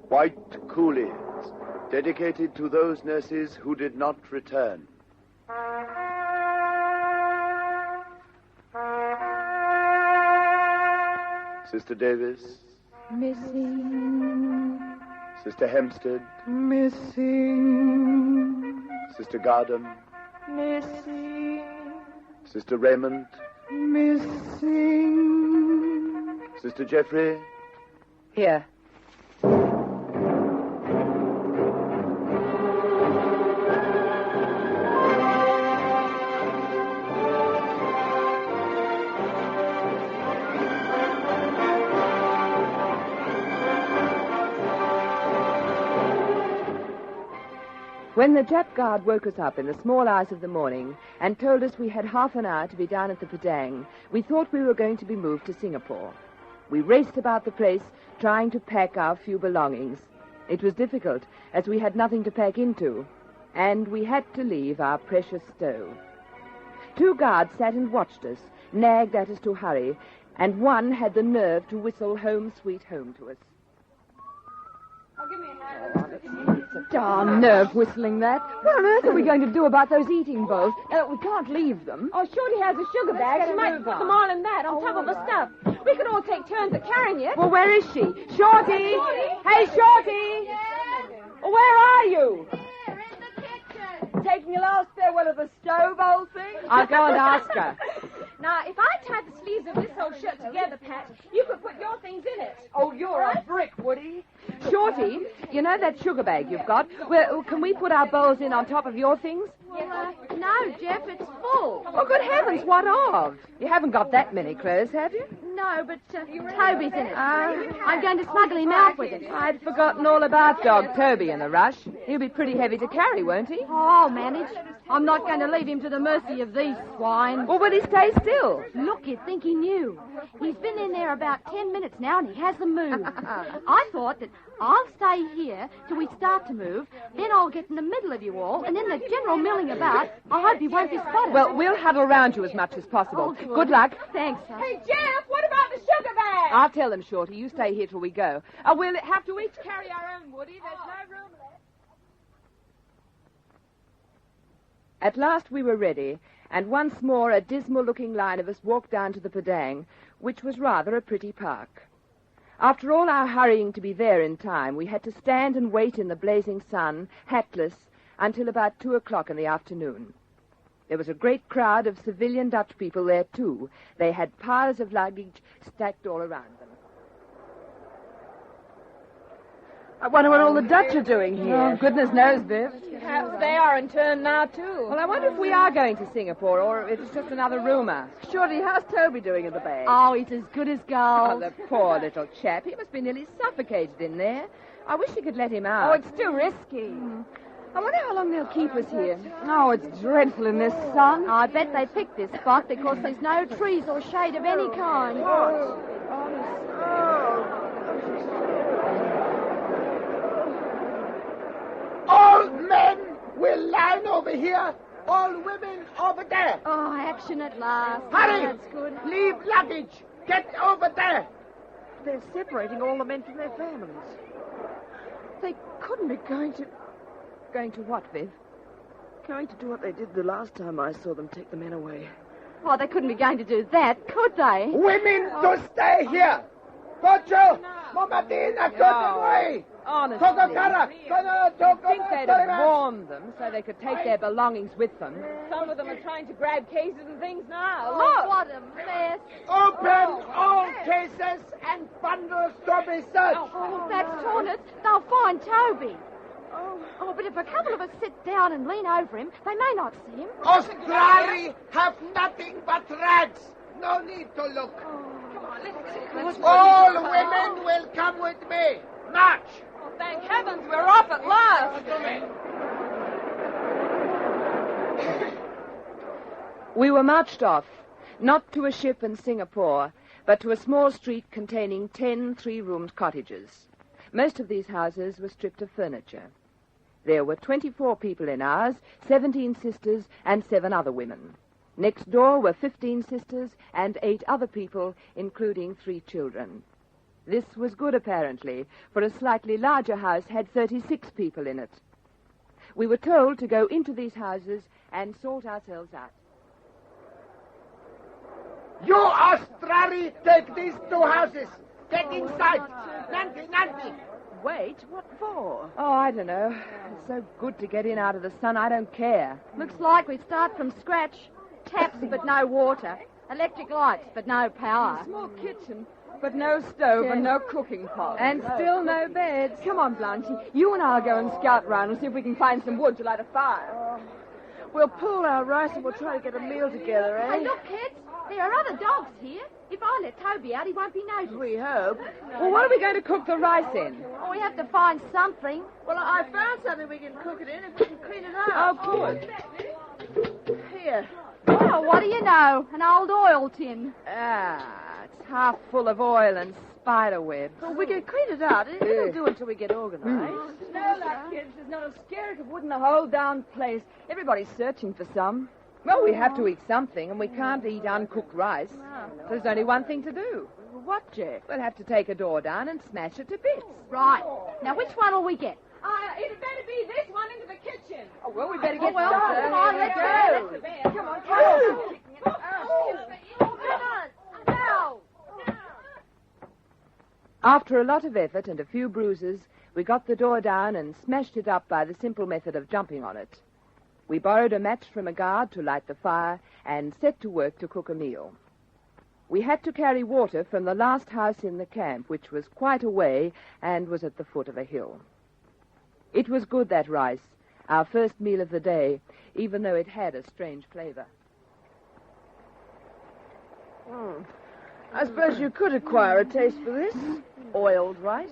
White Coolies, dedicated to those nurses who did not return. Sister Davis. Missing. Sister Hempstead. Missing. Sister Gardam. Missing. Sister Raymond. Missing. Sister Jeffery. Here. When the Jap guard woke us up in the small hours of the morning and told us we had half an hour to be down at the Padang, we thought we were going to be moved to Singapore. We raced about the place, trying to pack our few belongings. It was difficult, as we had nothing to pack into, and we had to leave our precious stove. 2 guards sat and watched us, nagged at us to hurry, and one had the nerve to whistle Home Sweet Home to us. Give me a hand. Darn nerve whistling that. What on earth are we going to do about those eating bowls? We can't leave them. Oh, Shorty has a sugar bag. She might put them all in that, on top of the stuff. We could all take turns at carrying it. Well, where is she? Shorty! Hey, Shorty! Where are you? Here, in the kitchen. Taking your last farewell of the stove, old thing? I'll go and ask her. Now, if I tied the sleeves of this old shirt together, Pat, you could put your things in it. Oh, you're a brick, Woody. Shorty, you know that sugar bag you've got? Well, can we put our bowls in on top of your things? Well, no, Jeff, it's full. Oh, good heavens, what of? You haven't got that many clothes, have you? No, but Toby's in it. I'm going to smuggle him out with it. I'd forgotten all about dog Toby in the rush. He'll be pretty heavy to carry, won't he? Oh, I'll manage. I'm not going to leave him to the mercy of these swine. Well, will he stay still? Look, you'd think he knew. He's been in there about 10 minutes now, and he hasn't moved. I thought that I'll stay here till we start to move, then I'll get in the middle of you all, and in the general milling about, I hope he won't be spotted. Well, we'll huddle round you as much as possible. Oh, good luck. Thanks, son. Hey, Jeff, what about the sugar bag? I'll tell them, Shorty. You stay here till we go. We'll have to each carry our own, Woody. There's no room left. At last we were ready, and once more a dismal-looking line of us walked down to the Padang, which was rather a pretty park. After all our hurrying to be there in time, we had to stand and wait in the blazing sun, hatless, until about 2 o'clock in the afternoon. There was a great crowd of civilian Dutch people there, too. They had piles of luggage stacked all around them. I wonder what all the Dutch are doing here. Oh, goodness knows, Viv. Perhaps they are in turn now, too. Well, I wonder if we are going to Singapore, or if it's just another rumor. Shorty, how's Toby doing in the bag? Oh, he's as good as gold. Oh, the poor little chap. He must be nearly suffocated in there. I wish you could let him out. Oh, it's too risky. I wonder how long they'll keep us here. Oh, it's dreadful in this sun. I bet they picked this spot because there's no trees or shade of any kind. All men will line over here. All women over there. Oh, action at last. Hurry! That's good. Leave luggage. Get over there. They're separating all the men from their families. They couldn't be going to what, Viv? Going to do what they did the last time I saw them take the men away. Oh, they couldn't be going to do that, could they? Women to stay here. Gocho, Momadina, go away. Honestly, I think they'd have warned them so they could take their belongings with them. Some of them are trying to grab cases and things now. Oh, what a mess. Open all cases and bundles to be searched. Oh, if that's torn, they'll find Toby. Oh, but if a couple of us sit down and lean over him, they may not see him. Australia have nothing but rags. No need to look. Come on, let's All women will come with me. March. Oh, thank heavens, we're off at last. We were marched off, not to a ship in Singapore, but to a small street containing 10 three-roomed cottages. Most of these houses were stripped of furniture. There were 24 people in ours, 17 sisters and 7 other women. Next door were 15 sisters and 8 other people, including 3 children. This was good, apparently, for a slightly larger house had 36 people in it. We were told to go into these houses and sort ourselves out. You Australi, take these 2 houses. Get inside. Nanti. Wait, what for? Oh, I don't know. It's so good to get in out of the sun, I don't care. Looks like we start from scratch. Taps, but no water. Electric lights, but no power. Small kitchen, but no stove and no cooking pot. And still no beds. Come on, Blanchie. You and I'll go and scout round and see if we can find some wood to light a fire. We'll pull our rice and we'll try to get a meal together, eh? Hey, look, kids. There are other dogs here. If I let Toby out, he won't be noticed. We hope. Well, what are we going to cook the rice in? Oh, we have to find something. Well, I found something we can cook it in if we can clean it out. Oh, good. Here. Oh, what do you know? An old oil tin. Ah, it's half full of oil and spider webs. Well, we can clean it out. It'll do until we get organized. No luck, kids. There's not a skerrick of wood in the whole down place. Everybody's searching for some. Well, we have to eat something, and we can't eat uncooked rice. So there's only one thing to do. What, Jeff? We'll have to take a door down and smash it to bits. Right. Now, which one will we get? It better be this one into the kitchen. Oh, well, we better get well, started. come on, let's go. Come on, After a lot of effort and a few bruises, we got the door down and smashed it up by the simple method of jumping on it. We borrowed a match from a guard to light the fire and set to work to cook a meal. We had to carry water from the last house in the camp, which was quite a way and was at the foot of a hill. It was good, that rice, our first meal of the day, even though it had a strange flavor. I suppose you could acquire a taste for this. Oiled rice.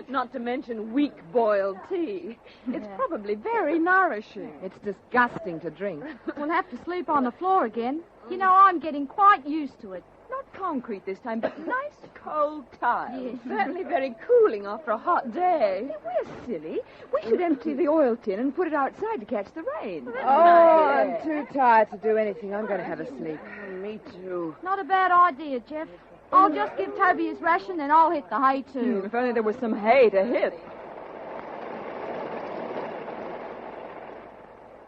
Not to mention weak boiled tea. It's probably very nourishing. It's disgusting to drink. We'll have to sleep on the floor again. You know, I'm getting quite used to it. Not concrete this time, but nice cold tiles. Yes. Certainly very cooling after a hot day. We're silly. We should empty the oil tin and put it outside to catch the rain. Oh, I'm too tired to do anything. I'm going to have a sleep. Me too. Not a bad idea, Jeff. I'll just give Toby his ration and I'll hit the hay, too. If only there was some hay to hit.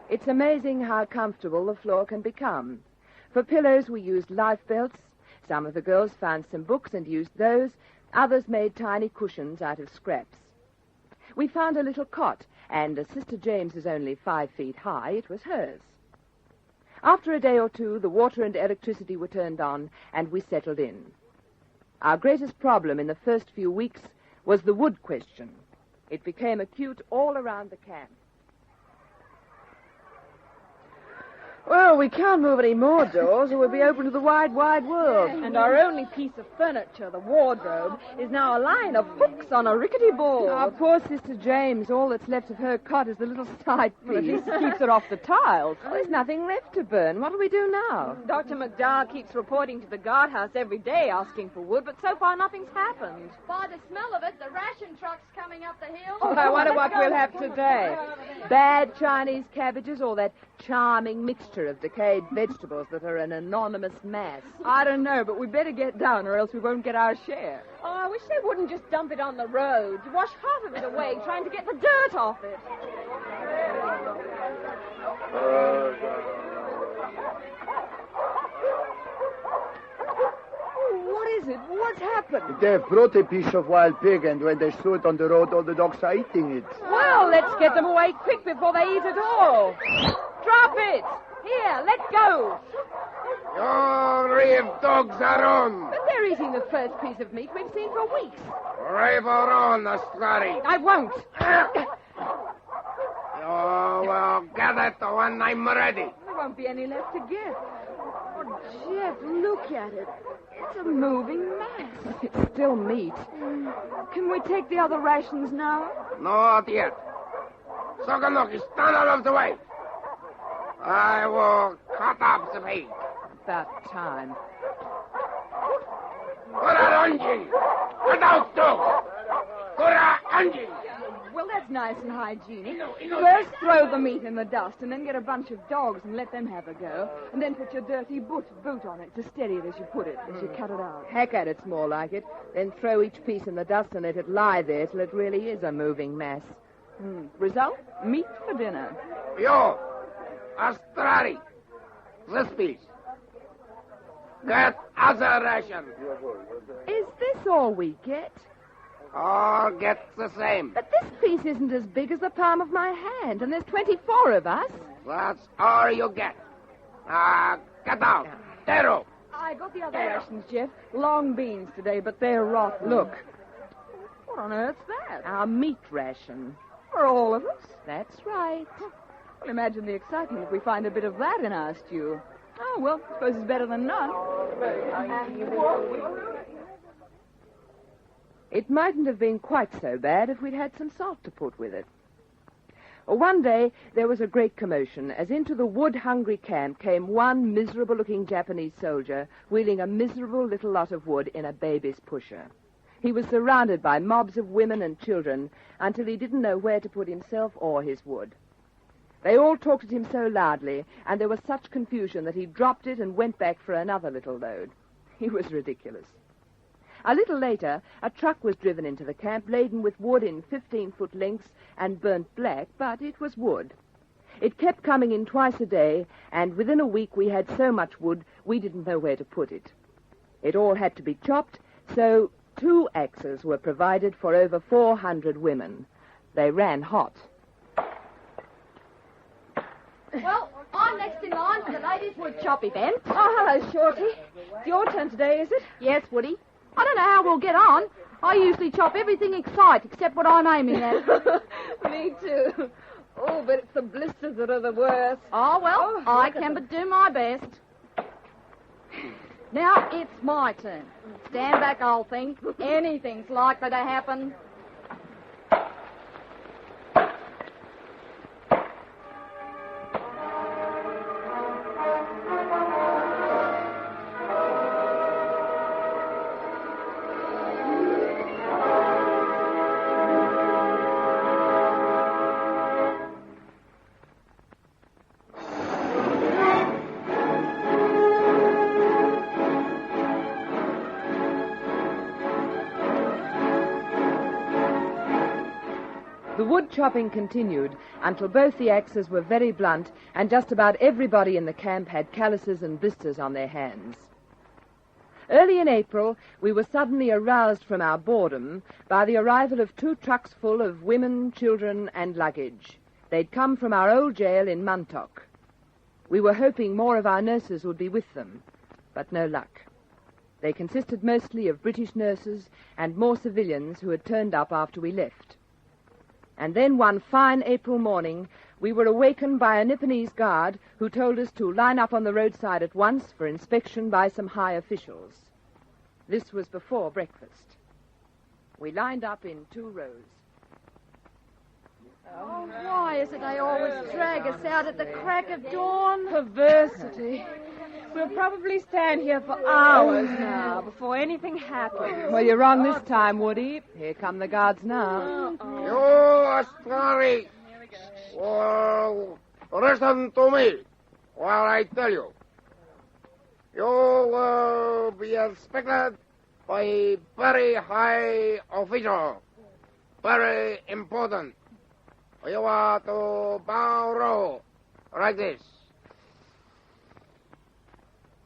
It's amazing how comfortable the floor can become. For pillows, we used life belts. Some of the girls found some books and used those. Others made tiny cushions out of scraps. We found a little cot, and as Sister James is only 5 feet high, it was hers. After a day or two, the water and electricity were turned on, and we settled in. Our greatest problem in the first few weeks was the wood question. It became acute all around the camp. Well, we can't move any more doors or we'll be open to the wide, wide world. And our only piece of furniture, the wardrobe, is now a line of hooks on a rickety board. Our poor Sister James, all that's left of her cot is the little side But at piece. least it keeps it off the tiles. Well, there's nothing left to burn. What do we do now? Dr. McDowell keeps reporting to the guardhouse every day asking for wood, but so far nothing's happened. By the smell of it, the ration truck's coming up the hill. Oh, I wonder what we'll have today. Bad Chinese cabbages or that charming mixture of decayed vegetables that are an anonymous mass. I don't know, but we better get down or else we won't get our share. Oh, I wish they wouldn't just dump it on the road. Wash half of it away, trying to get the dirt off it. What is it? What's happened? They have brought a piece of wild pig, and when they saw it on the road, all the dogs are eating it. Well, let's get them away quick before they eat it all. Drop it! Here, let go! Your brave dogs are on. But they're eating the first piece of meat we've seen for weeks. Brave are on, Astrari. I won't. You will get it when I'm ready. There won't be any left to get. Oh, Jeff, look at it. It's a moving mass. It's still meat. Can we take the other rations now? Not yet. Soganoki, stand out of the way. I will cut up the meat. About time. Kura Anji! Cut out too! Kura Anji! Will that that's nice and hygienic. First throw the meat in the dust and then get a bunch of dogs and let them have a go. And then put your dirty boot on it to steady it as you put it, as you cut it out. Heck at it's more like it. Then throw each piece in the dust and let it lie there till it really is a moving mass. Result? Meat for dinner. Yo, Astrari, this piece. Get other ration. Is this all we get? All get the same. But this piece isn't as big as the palm of my hand, and there's 24 of us. That's all you get. Get out. Tero. I got the other rations, Jeff. Long beans today, but they're rotten. Look. What on earth's that? Our meat ration. For all of us? That's right. Well, imagine the excitement if we find a bit of that in our stew. Oh, well, I suppose it's better than none. It mightn't have been quite so bad if we'd had some salt to put with it. One day, there was a great commotion, as into the wood-hungry camp came one miserable-looking Japanese soldier wheeling a miserable little lot of wood in a baby's pusher. He was surrounded by mobs of women and children until he didn't know where to put himself or his wood. They all talked at him so loudly, and there was such confusion that he dropped it and went back for another little load. He was ridiculous. A little later, a truck was driven into the camp laden with wood in 15-foot lengths and burnt black, but it was wood. It kept coming in twice a day, and within a week we had so much wood we didn't know where to put it. It all had to be chopped, so 2 axes were provided for over 400 women. They ran hot. Well, I'm next in line for the ladies' wood chop event. Oh, hello, Shorty. It's your turn today, is it? Yes, Woody. I don't know how we'll get on. I usually chop everything in sight except what I'm aiming at. Me too. Oh, but it's the blisters that are the worst. Oh, well, I can but do my best. Now it's my turn. Stand back, old thing. Anything's likely to happen. The wood chopping continued until both the axes were very blunt and just about everybody in the camp had calluses and blisters on their hands. Early in April, we were suddenly aroused from our boredom by the arrival of 2 trucks full of women, children, and luggage. They'd come from our old jail in Muntok. We were hoping more of our nurses would be with them, but no luck. They consisted mostly of British nurses and more civilians who had turned up after we left. And then one fine April morning, we were awakened by a Nipponese guard who told us to line up on the roadside at once for inspection by some high officials. This was before breakfast. We lined up in 2 rows. Oh, why is it they always drag us out at the crack of dawn? Perversity. We'll probably stand here for hours now before anything happens. Well, you're wrong this time, Woody. Here come the guards now. You, Astrari. Well, listen to me while I tell you. You will be inspected by a very high official. Very important. You are to bow low like this.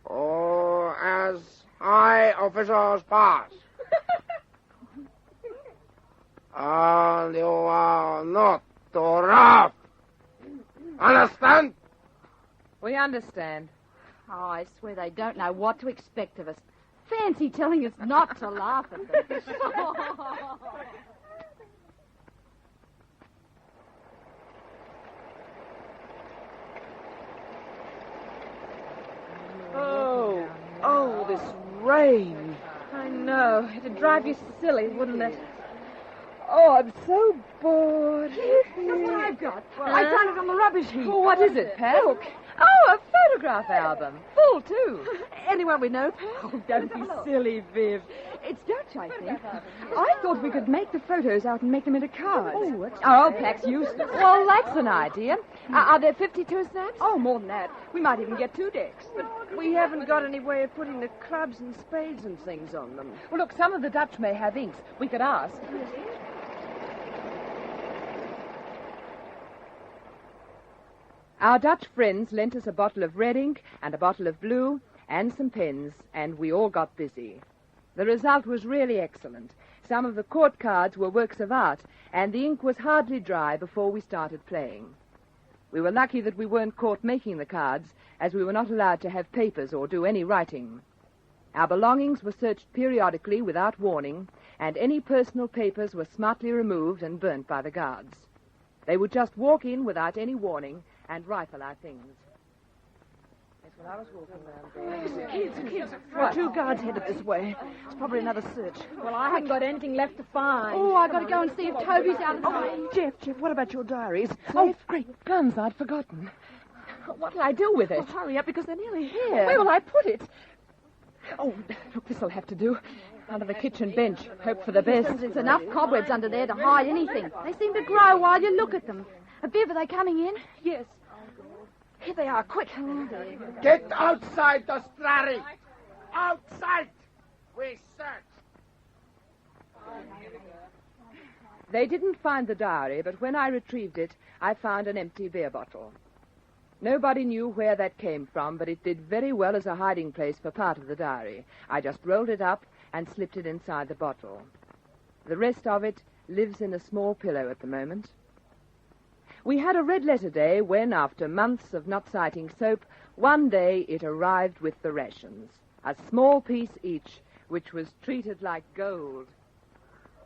Oh, as high officials pass. And you are not to laugh. Understand? We understand. Oh, I swear they don't know what to expect of us. Fancy telling us not to laugh at them. Oh, this rain. I know. It'd drive you silly, wouldn't it? Oh, I'm so bored. That's what I've got. I found it on the rubbish heap. Oh, what is it, Pat? Look, Oh, a photograph album. Full, too. Anyone we know, Pat? Oh, don't be silly, Viv. It's Dutch, I think. I thought we could make the photos out and make them into cards. Our old pack's useless. Well, that's an idea. Are there 52 snaps? Oh, more than that. We might even get 2 decks. We haven't got any way of putting the clubs and spades and things on them. Well, look, some of the Dutch may have inks. We could ask. Our Dutch friends lent us a bottle of red ink and a bottle of blue and some pens, and we all got busy. The result was really excellent. Some of the court cards were works of art, and the ink was hardly dry before we started playing. We were lucky that we weren't caught making the cards, as we were not allowed to have papers or do any writing. Our belongings were searched periodically without warning, and any personal papers were smartly removed and burnt by the guards. They would just walk in without any warning and rifle our things. That's what I was walking around there. Kids. There are 2 guards headed this way. It's probably another search. Well, I haven't got anything left to find. Oh, I got to go and see if Toby's out of the way. Jeff, what about your diaries? Oh, great guns, I'd forgotten. What'll I do with it? Oh, hurry up, because they're nearly here. Where will I put it? Oh, look, this'll have to do. Under the kitchen bench. Hope for the best. There's enough cobwebs under there to hide anything. They seem to grow while you look at them. Viv, are they coming in? Yes. Here they are, quick. Get outside the strari. Outside. We search. They didn't find the diary, but when I retrieved it, I found an empty beer bottle. Nobody knew where that came from, but it did very well as a hiding place for part of the diary. I just rolled it up and slipped it inside the bottle. The rest of it lives in a small pillow at the moment. We had a red letter day when, after months of not sighting soap, one day it arrived with the rations. A small piece each, which was treated like gold.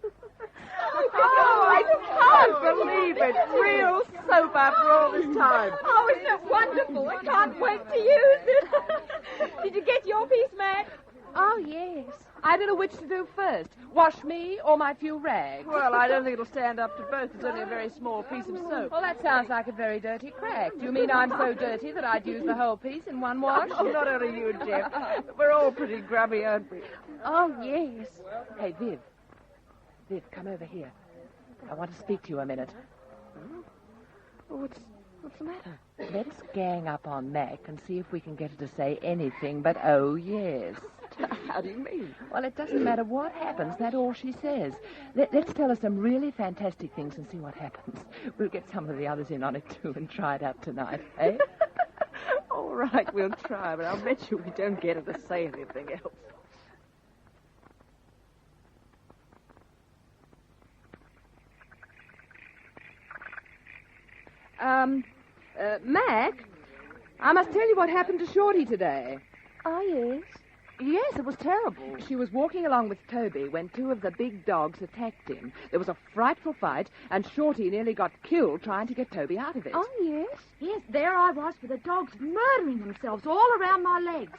Oh, I can't believe it. Real soap after all this time. Oh, isn't it wonderful? I can't wait to use it. Did you get your piece, Mac? Oh, yes. I don't know which to do first. Wash me or my few rags? Well, I don't think it'll stand up to both. It's only a very small piece of soap. Well, that sounds like a very dirty crack. Do you mean I'm so dirty that I'd use the whole piece in one wash? Oh, not only you, Jeff. We're all pretty grubby, aren't we? Oh, yes. Hey, Viv. Viv, come over here. I want to speak to you a minute. What's the matter? Let's gang up on Mac and see if we can get her to say anything but, oh, yes. How do you mean? Well, it doesn't matter what happens. That's all she says. Let's tell her some really fantastic things and see what happens. We'll get some of the others in on it, too, and try it out tonight, eh? All right, we'll try, but I'll bet you we don't get her to say anything else. Mac, I must tell you what happened to Shorty today. Oh, yes? Yes, it was terrible. She was walking along with Toby when 2 of the big dogs attacked him. There was a frightful fight, and Shorty nearly got killed trying to get Toby out of it. Oh, yes? Yes, there I was with the dogs murdering themselves all around my legs.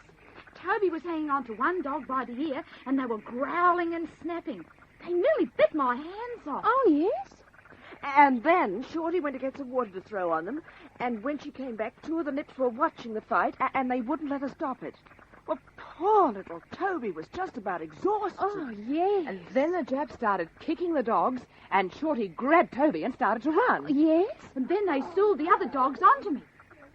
Toby was hanging on to one dog by the ear, and they were growling and snapping. They nearly bit my hands off. Oh, yes? And then Shorty went to get some water to throw on them, and when she came back, 2 of the nips were watching the fight, and they wouldn't let her stop it. Well, poor little Toby was just about exhausted. Oh, yes. And then the Jap started kicking the dogs, and Shorty grabbed Toby and started to run. Yes? And then they sooled the other dogs onto me.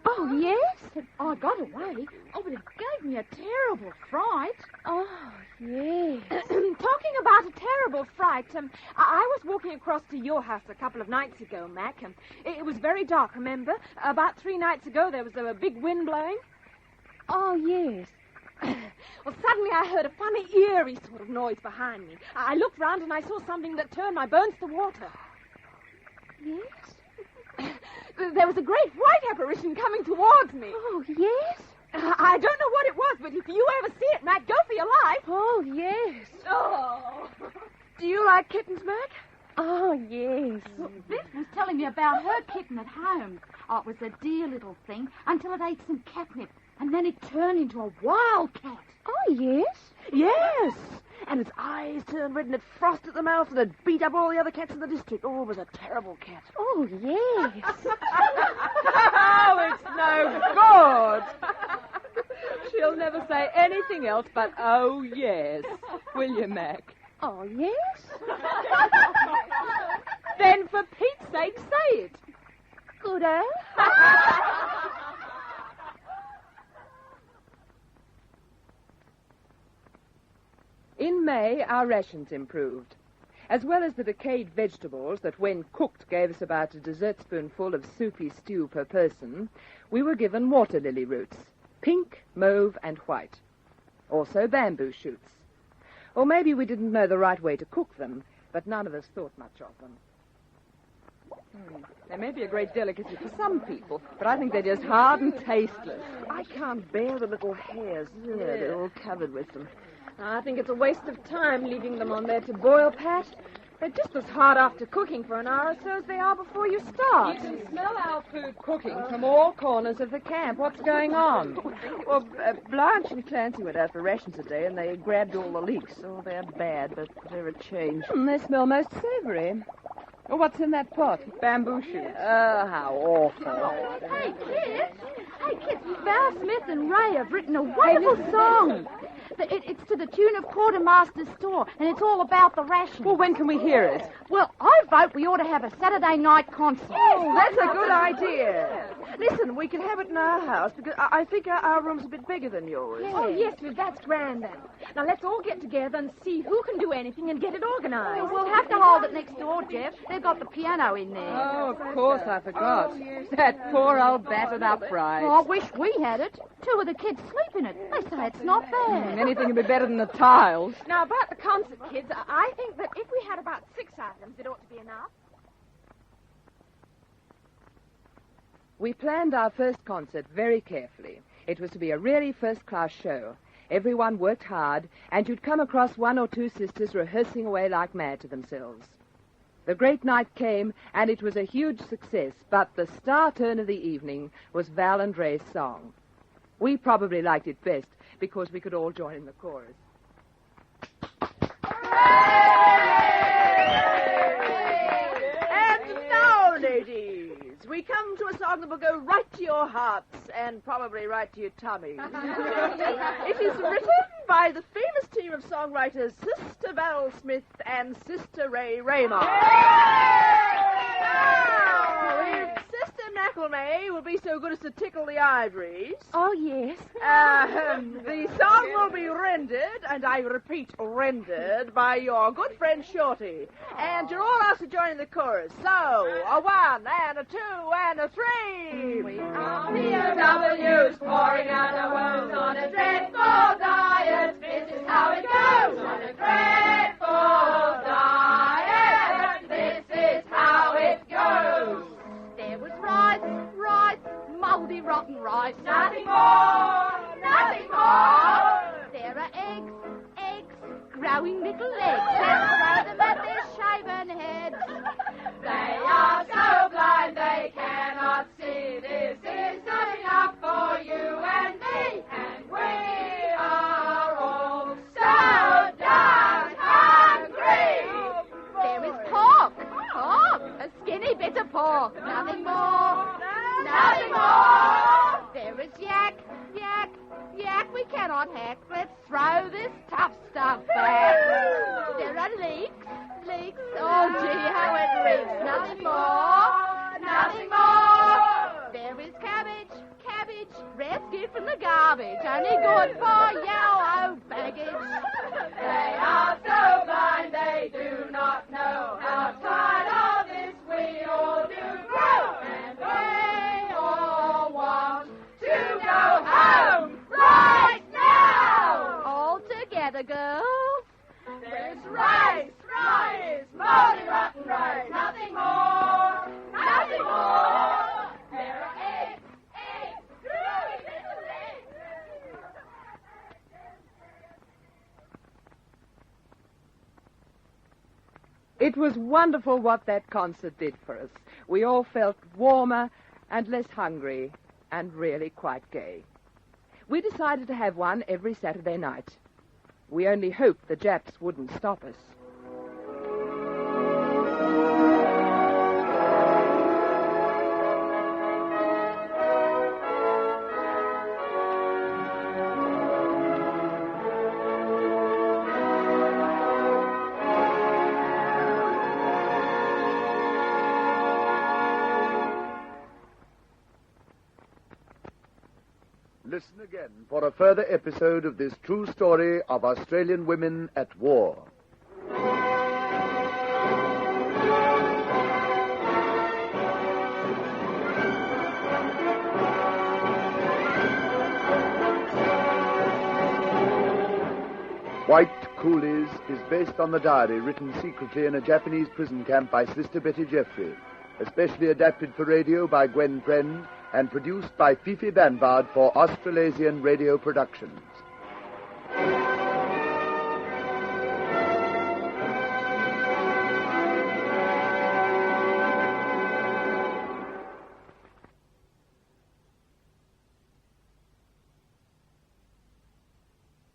Oh, yes? I got away. Oh, but it gave me a terrible fright. Oh, yes. Talking about a terrible fright, I was walking across to your house a couple of nights ago, Mac. It was very dark, remember? About 3 nights ago, there was a big wind blowing. Oh, yes. Well, suddenly I heard a funny, eerie sort of noise behind me. I looked round and I saw something that turned my bones to water. Yes? There was a great white apparition coming towards me. Oh, yes? I don't know what it was, but if you ever see it, Mac, go for your life. Oh, yes. Oh. Do you like kittens, Mac? Oh, yes. Well, Viv was telling me about her kitten at home. Oh, it was a dear little thing until it ate some catnip, and then it turned into a wildcat. Oh, yes? Yes. And its eyes turned red and it frosted the mouth and it beat up all the other cats in the district. Oh, it was a terrible cat. Oh, yes. Oh, it's no good. She'll never say anything else but, oh, yes. Will you, Mac? Oh, yes? Then for Pete's sake, say it. Good, eh? In May, our rations improved. As well as the decayed vegetables that, when cooked, gave us about a dessertspoonful of soupy stew per person, we were given water lily roots, pink, mauve, and white. Also bamboo shoots. Or maybe we didn't know the right way to cook them, but none of us thought much of them. They may be a great delicacy for some people, but I think they're just hard and tasteless. I can't bear the little hairs. Ugh, they're all covered with them. I think it's a waste of time leaving them on there to boil, Pat. They're just as hard after cooking for an hour or so as they are before you start. You can smell our food cooking from all corners of the camp. What's going on? Well, Blanche and Clancy went out for rations today, and they grabbed all the leeks. Oh, they're bad, but they're a change. They smell most savory. Oh, what's in that pot? Bamboo shoots. Oh, how awful. Hey, kids, Val Smith and Ray have written a wonderful song. It's to the tune of Quartermaster's Store, and it's all about the rations. Well, when can we hear it? Well, I vote we ought to have a Saturday night concert. Oh, that's a good idea. Listen, we can have it in our house, because I think our room's a bit bigger than yours. Oh, yes, well, that's grand then. Now, let's all get together and see who can do anything and get it organized. We'll have to hold it next door, Jeff. They've got the piano in there. Oh, of course, I forgot. That poor old battered upright. Oh, I wish we had it. 2 of the kids sleep in it. They say it's not bad. Anything would be better than the tiles. Now, about the concert, kids, I think that if we had about 6 items, it ought to be enough. We planned our first concert very carefully. It was to be a really first-class show. Everyone worked hard, and you'd come across 1 or 2 sisters rehearsing away like mad to themselves. The great night came, and it was a huge success, but the star turn of the evening was Val and Ray's song. We probably liked it best because we could all join in the chorus. And now, ladies, we come to a song that will go right to your hearts and probably right to your tummies. It is written by the famous team of songwriters Sister Val Smith and Sister Ray Raymond. Now, if Sister McElmay will be so good as to tickle the ivories. Oh, yes. The song will be rendered, and I repeat, rendered, by your good friend Shorty. And you're all asked to join in the chorus. So, a 1 and a 2 and a 3. We are POWs pouring out our woes on a dreadful diet. This is how it goes on a dreadful diet. This is how it goes. There was rice, mouldy, rotten rice. Nothing more, nothing more. There are eggs, growing little legs. Let's throw them at their shaven heads. They are so blind they cannot see. This is not enough for you and me, and we are all so darn hungry. There is pork, a skinny bit of pork. Nothing more, nothing more. There is yak, we cannot hack. Let's throw this tough stuff back. There are leeks. Oh, gee, how it reeks. Nothing more, nothing more. There is cabbage, rescued from the garbage. Only good for yellow baggage. They are so blind they do not know how tired of this we all do grow. And we all want to go home right now. All together, girls. There's rice, moldy rotten rice. Nothing more, nothing more. There are eggs, growing little legs. It was wonderful what that concert did for us. We all felt warmer and less hungry and really quite gay. We decided to have one every Saturday night. We only hoped the Japs wouldn't stop us. listen again for a further episode of this true story of Australian women at war. White Coolies is based on the diary written secretly in a Japanese prison camp by Sister Betty Jeffery, especially adapted for radio by Gwen Friend, and produced by Fifi Banvard for Australasian Radio Productions.